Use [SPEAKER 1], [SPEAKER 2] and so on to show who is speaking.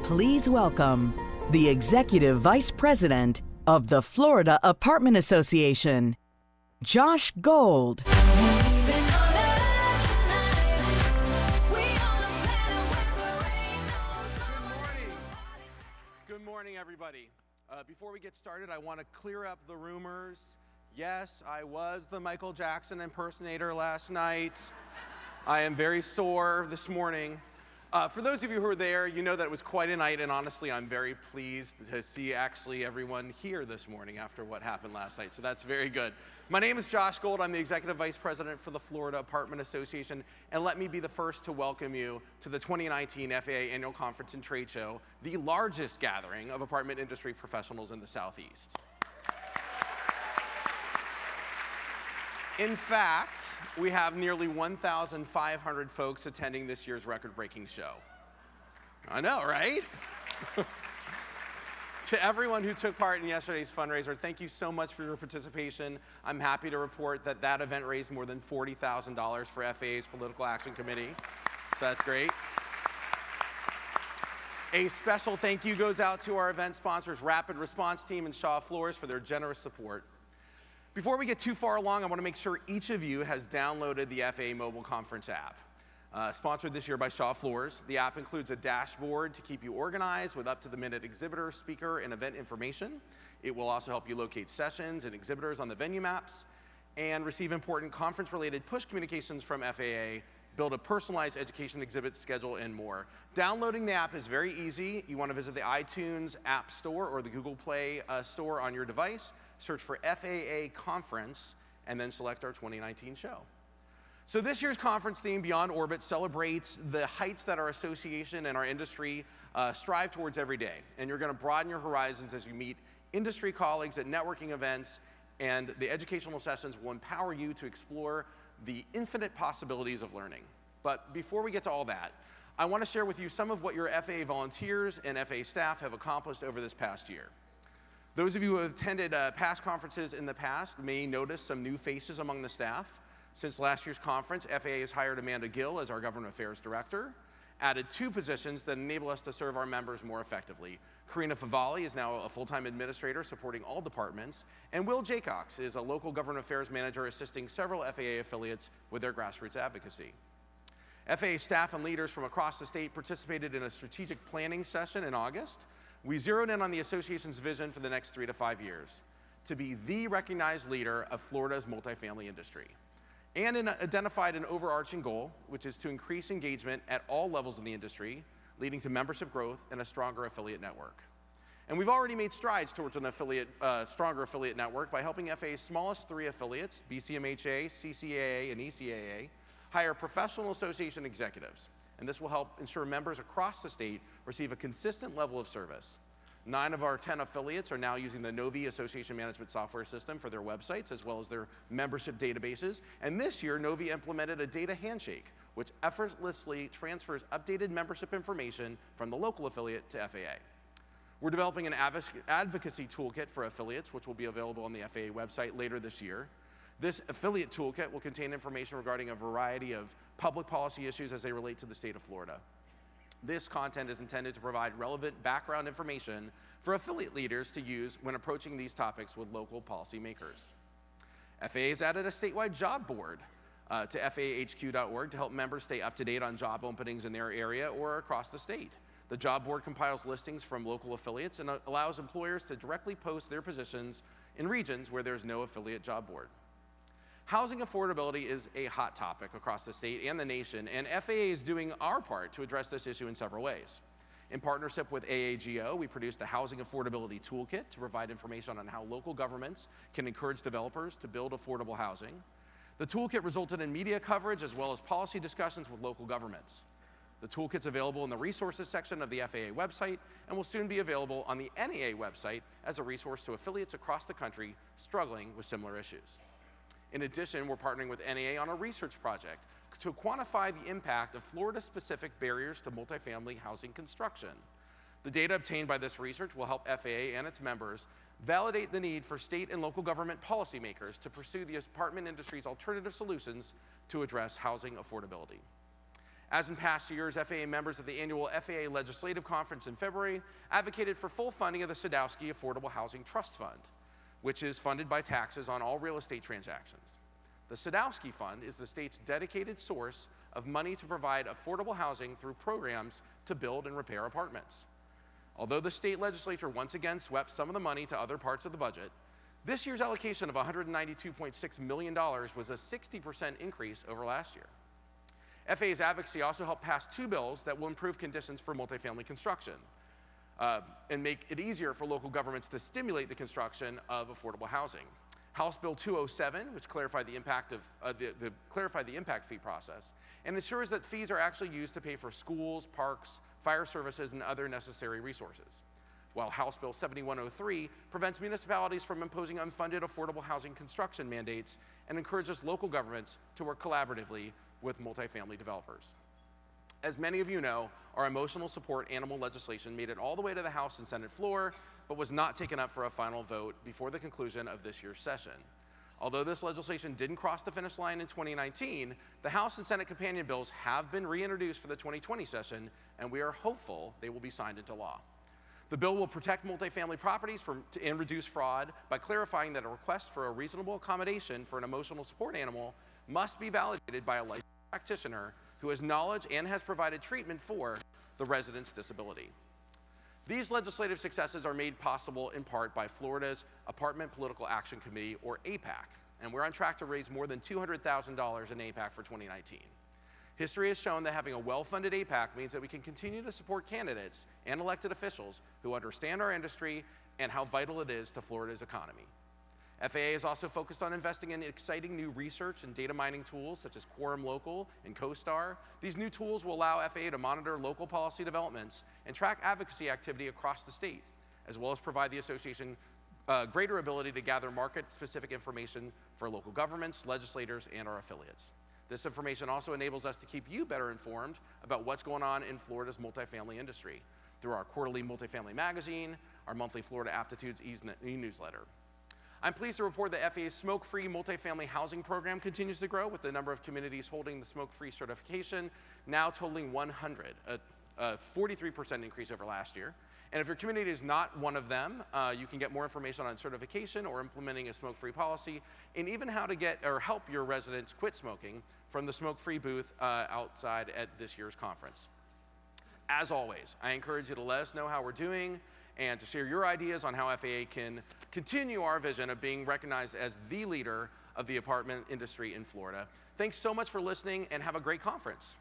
[SPEAKER 1] Please welcome the Executive Vice President of the Florida Apartment Association, Josh Gold.
[SPEAKER 2] Good morning, everybody. Before we get started, I want to clear up the rumors. Yes, I was the Michael Jackson impersonator last night. I am very sore this morning. For those of you who were there, you know that it was quite a night, and honestly, I'm very pleased to see actually everyone here this morning after what happened last night, so that's very good. My name is Josh Gold. I'm the Executive Vice President for the Florida Apartment Association, and let me be the first to welcome you to the 2019 FAA Annual Conference and Trade Show, the largest gathering of apartment industry professionals in the Southeast. In fact, we have nearly 1,500 folks attending this year's record-breaking show. I know, right? To everyone who took part in yesterday's fundraiser, thank you so much for your participation. I'm happy to report that that event raised more than $40,000 for FAA's Political Action Committee, so that's great. A special thank you goes out to our event sponsors, Rapid Response Team and Shaw Floors, for their generous support. Before we get too far along, I want to make sure each of you has downloaded the Faa Mobile Conference App. Sponsored this year by Shaw Floors, the app includes a dashboard to keep you organized with up-to-the-minute exhibitor, speaker, and event information. It will also help you locate sessions and exhibitors on the venue maps and receive important conference-related push communications from FAA, build a personalized education exhibit schedule, and more. Downloading the app is very easy. You want to visit the iTunes App Store or the Google Play Store on your device, search for FAA Conference, and then select our 2019 show. So this year's conference theme, Beyond Orbit, celebrates the heights that our association and our industry strive towards every day. And you're going to broaden your horizons as you meet industry colleagues at networking events, and the educational sessions will empower you to explore the infinite possibilities of learning. But before we get to all that, I want to share with you some of what your FAA volunteers and FAA staff have accomplished over this past year. Those of you who have attended past conferences in the past may notice some new faces among the staff. Since last year's conference, FAA has hired Amanda Gill as our Government Affairs Director, added 2 positions that enable us to serve our members more effectively. Karina Favali is now a full-time administrator supporting all departments, and Will Jaycox is a local Government Affairs Manager assisting several FAA affiliates with their grassroots advocacy. FAA staff and leaders from across the state participated in a strategic planning session in August. We zeroed in on the association's vision for the next 3 to 5 years, to be the recognized leader of Florida's multifamily industry, and identified an overarching goal, which is to increase engagement at all levels of the industry, leading to membership growth and a stronger affiliate network. And we've already made strides towards an stronger affiliate network by helping FAA's smallest 3 affiliates, BCMHA, CCAA, and ECAA, hire professional association executives. And this will help ensure members across the state receive a consistent level of service. 9 of our 10 affiliates are now using the Novi Association Management Software System for their websites as well as their membership databases. And this year, Novi implemented a data handshake, which effortlessly transfers updated membership information from the local affiliate to FAA. We're developing an advocacy toolkit for affiliates, which will be available on the FAA website later this year. This affiliate toolkit will contain information regarding a variety of public policy issues as they relate to the state of Florida. This content is intended to provide relevant background information for affiliate leaders to use when approaching these topics with local policymakers. FAA has added a statewide job board to FAAHQ.org to help members stay up to date on job openings in their area or across the state. The job board compiles listings from local affiliates and allows employers to directly post their positions in regions where there's no affiliate job board. Housing affordability is a hot topic across the state and the nation, and FAA is doing our part to address this issue in several ways. In partnership with AAGO, we produced the Housing Affordability Toolkit to provide information on how local governments can encourage developers to build affordable housing. The toolkit resulted in media coverage as well as policy discussions with local governments. The toolkit's available in the resources section of the FAA website and will soon be available on the NEA website as a resource to affiliates across the country struggling with similar issues. In addition, we're partnering with NEA on a research project to quantify the impact of Florida-specific barriers to multifamily housing construction. The data obtained by this research will help FAA and its members validate the need for state and local government policymakers to pursue the apartment industry's alternative solutions to address housing affordability. As in past years, FAA members at the annual FAA Legislative Conference in February advocated for full funding of the Sadowski Affordable Housing Trust Fund, which is funded by taxes on all real estate transactions. The Sadowski Fund is the state's dedicated source of money to provide affordable housing through programs to build and repair apartments. Although the state legislature once again swept some of the money to other parts of the budget, this year's allocation of $192.6 million was a 60% increase over last year. FAA's advocacy also helped pass 2 bills that will improve conditions for multifamily construction and make it easier for local governments to stimulate the construction of affordable housing. House Bill 207, which clarified the impact fee process, and ensures that fees are actually used to pay for schools, parks, fire services, and other necessary resources. While House Bill 7103 prevents municipalities from imposing unfunded affordable housing construction mandates and encourages local governments to work collaboratively with multifamily developers. As many of you know, our emotional support animal legislation made it all the way to the House and Senate floor, but was not taken up for a final vote before the conclusion of this year's session. Although this legislation didn't cross the finish line in 2019, the House and Senate companion bills have been reintroduced for the 2020 session, and we are hopeful they will be signed into law. The bill will protect multifamily properties and reduce fraud by clarifying that a request for a reasonable accommodation for an emotional support animal must be validated by a licensed practitioner who has knowledge and has provided treatment for the resident's disability. These legislative successes are made possible in part by Florida's Apartment Political Action Committee, or APAC, and we're on track to raise more than $200,000 in APAC for 2019. History has shown that having a well-funded APAC means that we can continue to support candidates and elected officials who understand our industry and how vital it is to Florida's economy. FAA is also focused on investing in exciting new research and data mining tools such as Quorum Local and CoStar. These new tools will allow FAA to monitor local policy developments and track advocacy activity across the state, as well as provide the association greater ability to gather market-specific information for local governments, legislators, and our affiliates. This information also enables us to keep you better informed about what's going on in Florida's multifamily industry through our quarterly multifamily magazine, our monthly Florida Aptitudes e-newsletter. I'm pleased to report that FAA's smoke-free multifamily housing program continues to grow, with the number of communities holding the smoke-free certification now totaling 100, a 43% increase over last year. And if your community is not one of them, you can get more information on certification or implementing a smoke-free policy, and even how to get or help your residents quit smoking from the smoke-free booth outside at this year's conference. As always, I encourage you to let us know how we're doing and to share your ideas on how FAA can continue our vision of being recognized as the leader of the apartment industry in Florida. Thanks so much for listening, and have a great conference.